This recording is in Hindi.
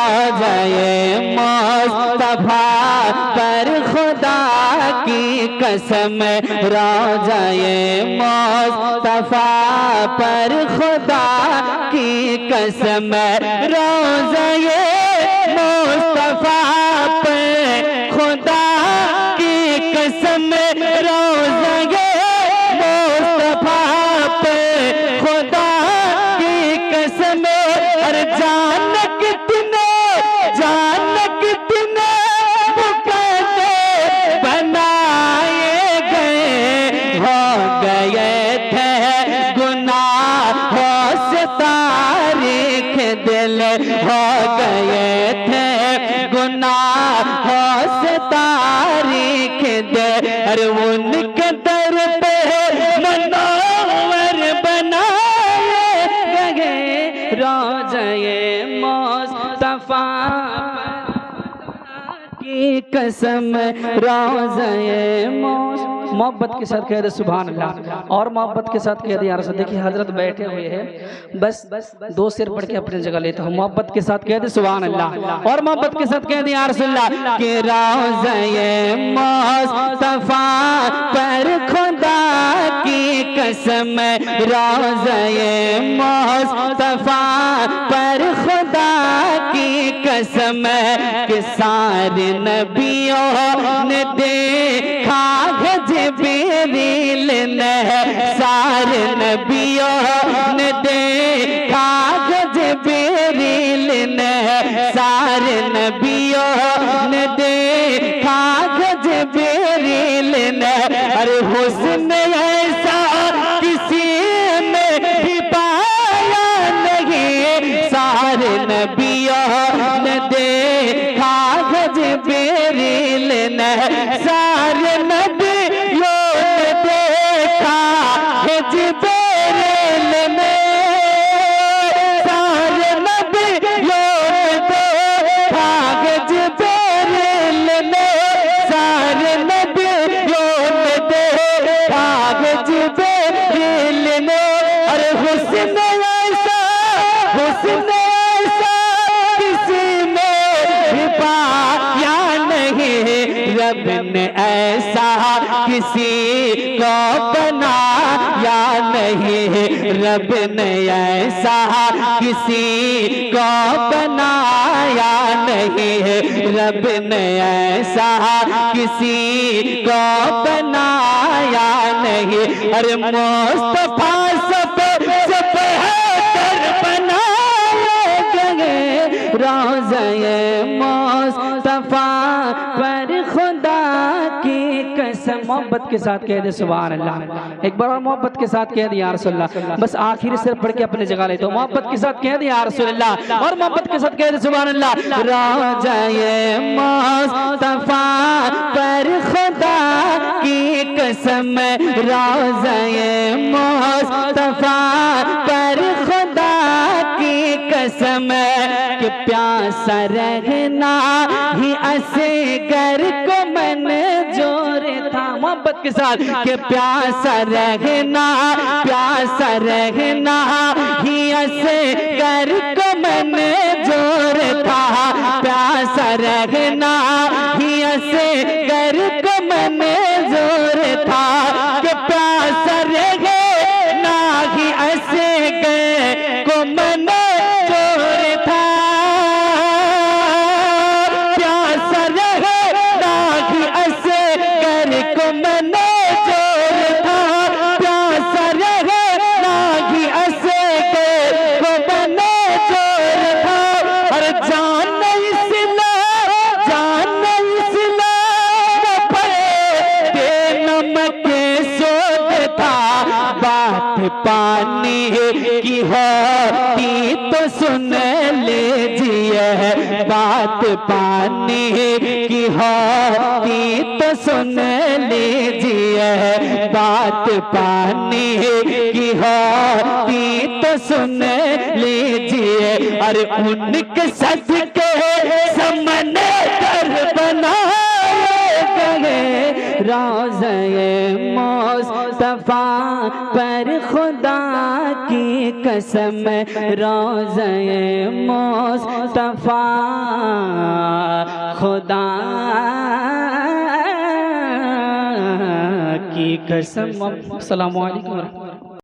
रोज़ाए मुस्तफा पर खुदा की कसम, रोज़ाए मुस्तफा पर खुदा की कसम, रोज़ाए मुस्तफा पर खुदा की कसम, रोज़ाए मुस्तफा पर खुदा की कसम। और जानक तिने मुकद्दे बनाए गए, हो गए थे गुनाहों से तारीख दिल, हो गए थे गुनाहों से तारीख दिल। और उनके दर पे मनोवर बनाए गए, रोज़ाए मुस्तफा की कसम, रोज़ाए मोहब्बत के साथ कह दे सुभान अल्लाह, और मोहब्बत के साथ कह दे यार। देखिए हजरत बैठे हुए हैं, बस दो शेर पढ़ के अपनी जगह लेता हूँ। मोहब्बत के साथ कह दे सुभान अल्लाह, और मोहब्बत के साथ कह दे यार रसूलल्लाह कि रोज़ाए मुस्तफा पर खुदा की कसम, रोज़ाए मुस्तफा पर खुदा की कसम, कि सारे नबियों ने देखा है जिब्रील ने, सारे नबियों ने देखा है जिब्रील ने, सारे नबियों ने देखा है जिब्रील ने। अरे हुस्न ऐसा किसी में भी पाया नहीं, सारे नबियों ने देखा है जिब्रील ने, सारे नबियों ने देखा है जिब्रील ने, सारे नबियों ने देखा है जिब्रील ने, सारे नबियों ने देखा है जिब्रील ने। अरे हुस्न ऐसा किसी में भी पाया नहीं, रब ने ऐसा किसी को बनाया नहीं, रब ने ऐसा किसी को बनाया नहीं, रब ने ऐसा किसी को बनाया नहीं। अरे मुस्तफा सब बेहतर बनाए गए, रोज़ाए मुस्तफा पर खुदा की कसम। मोहब्बत के साथ कह दे सुभान अल्लाह, एक बार और मोहब्बत के साथ कह दे या रसूलल्लाह। बस आखिरी सिर पढ़ के अपनी जगह लेते हो। मोहब्बत के साथ कह दे या रसूलल्लाह, और मोहब्बत के साथ कह दे सुभान अल्लाह। रोज़ाए मुस्तफा पर खुदा की कसम, रोज़ाए मुस्तफा पर खुदा की कसम, कि प्यासा रहना ही असगर को मंजूर था। मोहब्बत के साथ कि प्यासा रहना ही असगर को मंजूर था, प्यासा रहना ही असगर को मंजूर था, कि प्यासा रहना ही असगर को मंजूर था, प्यासा रहना ही असगर को मंजूर था, प्यासा रहना ही असगर को मंजूर था। और जान इस्लाम पे नमक सोध था, बात पानी की होती तो सुन लीजिए, बात पानी की होती तो सुन लीजिए, बात पानी की होती तो सुन लीजिए। अरे उनके सदके सामने कर बनाए गए, रोज़ाए मुस्तफा मुस्तफा पर खुदा की कसम, रोज़े मुस्तफा खुदा की कसम। अस्सलामु अलैकुम।